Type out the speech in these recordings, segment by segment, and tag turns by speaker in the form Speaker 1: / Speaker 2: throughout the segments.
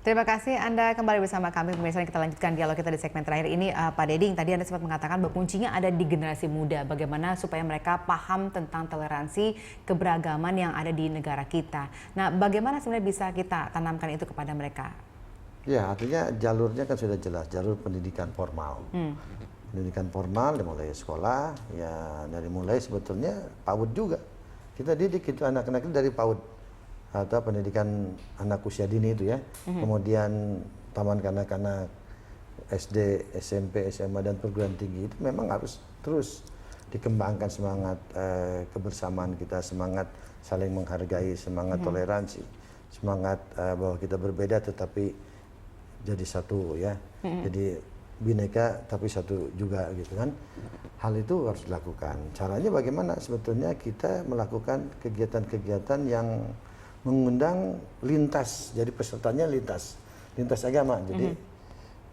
Speaker 1: Terima kasih Anda kembali bersama kami. Pemirsa, kita lanjutkan dialog kita di segmen terakhir ini. Pak Deding, tadi Anda sempat mengatakan bahwa kuncinya ada di generasi muda. Bagaimana supaya mereka paham tentang toleransi keberagaman yang ada di negara kita. Nah, bagaimana sebenarnya bisa kita tanamkan itu kepada mereka?
Speaker 2: Ya, artinya jalurnya kan sudah jelas, jalur pendidikan formal. Pendidikan formal dimulai sekolah, ya dari mulai sebetulnya PAUD juga. Kita didik itu anak-anak itu dari PAUD atau pendidikan anak usia dini itu ya. Kemudian taman kanak-kanak, SD, SMP, SMA dan perguruan tinggi itu memang harus terus dikembangkan semangat kebersamaan kita, semangat saling menghargai, semangat toleransi, semangat bahwa kita berbeda tetapi jadi satu ya. Jadi bineka tapi satu juga gitu kan. Hal itu harus dilakukan. Caranya bagaimana? Sebetulnya kita melakukan kegiatan-kegiatan yang mengundang lintas. Jadi pesertanya lintas agama. Jadi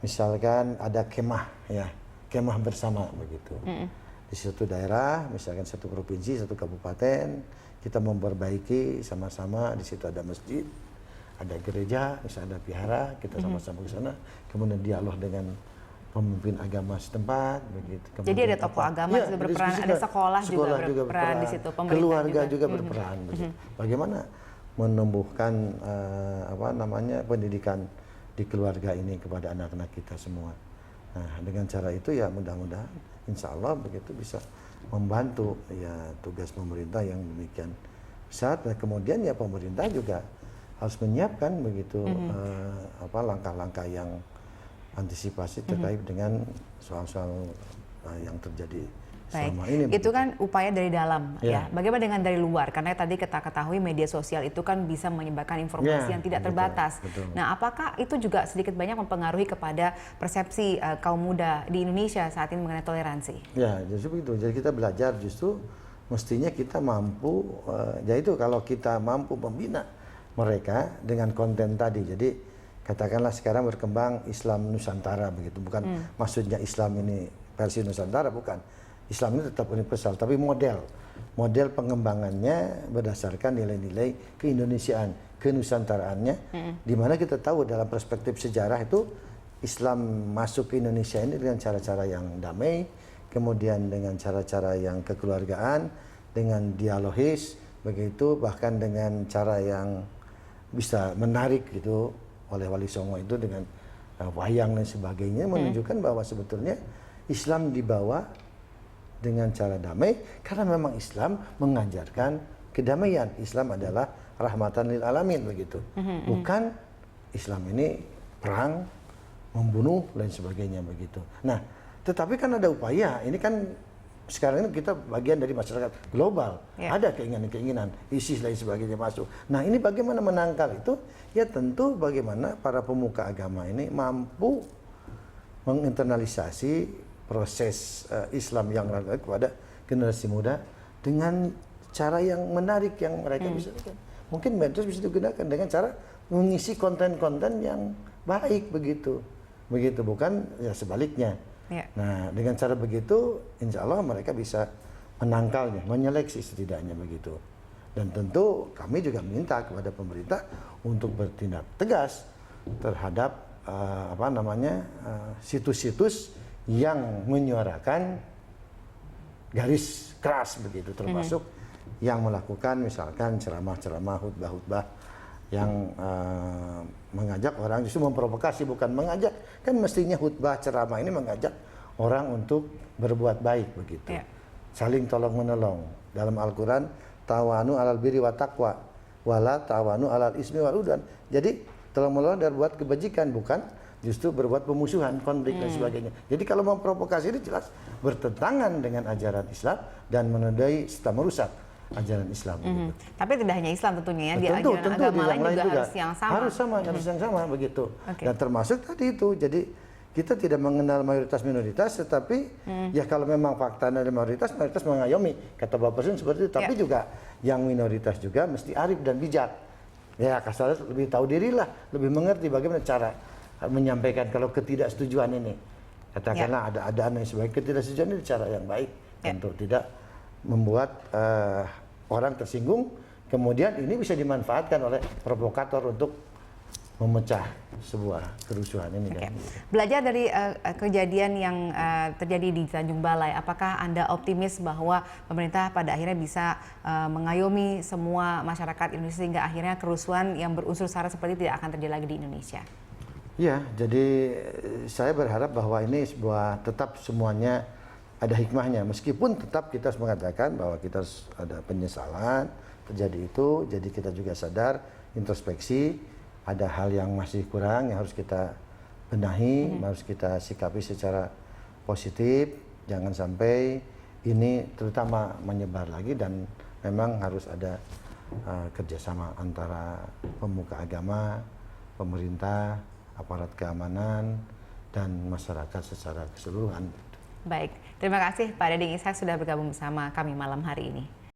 Speaker 2: misalkan ada kemah ya, kemah bersama begitu. Di suatu daerah, misalkan satu provinsi, satu kabupaten, kita memperbaiki sama-sama. Di situ ada masjid, ada gereja, misalnya ada vihara, kita sama-sama ke sana. Kemudian dialog dengan pemimpin agama setempat, begitu. Kemudian
Speaker 1: jadi ada tokoh agama juga berperan, ada sekolah juga berperan di situ,
Speaker 2: keluarga juga berperan. Bagaimana menumbuhkan pendidikan di keluarga ini kepada anak-anak kita semua. Nah, dengan cara itu ya mudah-mudahan, insya Allah begitu bisa membantu ya tugas pemerintah yang demikian besar. Dan kemudian ya pemerintah juga harus menyiapkan begitu langkah-langkah yang antisipasi terkait dengan soal-soal yang terjadi selama ini.
Speaker 1: Itu kan upaya dari dalam ya. Bagaimana dengan dari luar? Karena tadi kita ketahui media sosial itu kan bisa menyebarkan informasi yang tidak terbatas.
Speaker 2: Betul.
Speaker 1: Nah, apakah itu juga sedikit banyak mempengaruhi kepada persepsi kaum muda di Indonesia saat ini mengenai toleransi? Ya,
Speaker 2: justru begitu. Jadi kita belajar justru mestinya kita mampu, yaitu kalau kita mampu membina mereka dengan konten tadi. Jadi katakanlah sekarang berkembang Islam Nusantara begitu, bukan maksudnya Islam ini versi Nusantara, bukan. Islam ini tetap universal, tapi model pengembangannya berdasarkan nilai-nilai keindonesiaan, kenusantaraannya, di mana kita tahu dalam perspektif sejarah itu Islam masuk ke Indonesia ini dengan cara-cara yang damai, kemudian dengan cara-cara yang kekeluargaan, dengan dialogis, begitu, bahkan dengan cara yang bisa menarik gitu oleh Wali Songo itu dengan wayang dan sebagainya, menunjukkan bahwa sebetulnya Islam dibawa dengan cara damai karena memang Islam mengajarkan kedamaian. Islam adalah rahmatan lil alamin begitu. Bukan Islam ini perang, membunuh dan sebagainya begitu. Nah, tetapi kan ada upaya. Ini kan sekarang ini kita bagian dari masyarakat global. Ada keinginan-keinginan, ISIS dan sebagainya masuk. Nah, ini bagaimana menangkal itu? Ya tentu bagaimana para pemuka agama ini mampu menginternalisasi proses Islam yang ada kepada generasi muda dengan cara yang menarik yang mereka bisa lakukan. Mungkin medsos bisa digunakan dengan cara mengisi konten-konten yang baik begitu. Begitu, bukan ya sebaliknya. Nah, dengan cara begitu insya Allah mereka bisa menangkalnya, menyeleksi setidaknya begitu. Dan tentu kami juga minta kepada pemerintah untuk bertindak tegas terhadap situs-situs yang menyuarakan garis keras begitu, termasuk yang melakukan misalkan ceramah-ceramah, khutbah-khutbah yang mengajak orang, justru memprovokasi, bukan mengajak. Kan mestinya khutbah ceramah ini mengajak orang untuk berbuat baik begitu. Saling tolong menolong. Dalam Al-Quran, tawanu alal birri wa taqwa wala tawanu alal ismi wal udwan. Jadi tolong menolong dan buat kebajikan, bukan justru berbuat pemusuhan, konflik dan sebagainya. Jadi kalau memprovokasi ini jelas bertentangan dengan ajaran Islam dan menodai serta merusak ajaran Islam. Begitu.
Speaker 1: Tapi tidak hanya Islam tentunya ya, di
Speaker 2: tentu,
Speaker 1: ajaran agama lain juga harus yang sama.
Speaker 2: Harus yang sama begitu. Dan termasuk tadi itu, jadi kita tidak mengenal mayoritas-minoritas, tetapi ya kalau memang fakta dari mayoritas mengayomi, kata Bapak Presiden seperti itu. Tapi juga yang minoritas juga mesti arif dan bijak. Ya kasarnya lebih tahu diri lah, lebih mengerti bagaimana cara menyampaikan kalau ketidaksetujuan ini. Katakanlah ada adaan yang sebagai ketidaksetujuan ini cara yang baik untuk tidak membuat orang tersinggung. Kemudian ini bisa dimanfaatkan oleh provokator untuk memecah sebuah kerusuhan ini kan.
Speaker 1: Belajar dari kejadian yang terjadi di Tanjung Balai, apakah Anda optimis bahwa pemerintah pada akhirnya bisa mengayomi semua masyarakat Indonesia sehingga akhirnya kerusuhan yang berunsur SARA seperti tidak akan terjadi lagi di Indonesia?
Speaker 2: Ya, jadi saya berharap bahwa ini tetap semuanya ada hikmahnya, meskipun tetap kita harus mengatakan bahwa kita harus ada penyesalan terjadi itu, jadi kita juga sadar, introspeksi, ada hal yang masih kurang yang harus kita benahi, harus kita sikapi secara positif, jangan sampai ini terutama menyebar lagi, dan memang harus ada kerjasama antara pemuka agama, pemerintah, aparat keamanan, dan masyarakat secara keseluruhan.
Speaker 1: Baik, terima kasih Pak Deding Ishak sudah bergabung bersama kami malam hari ini.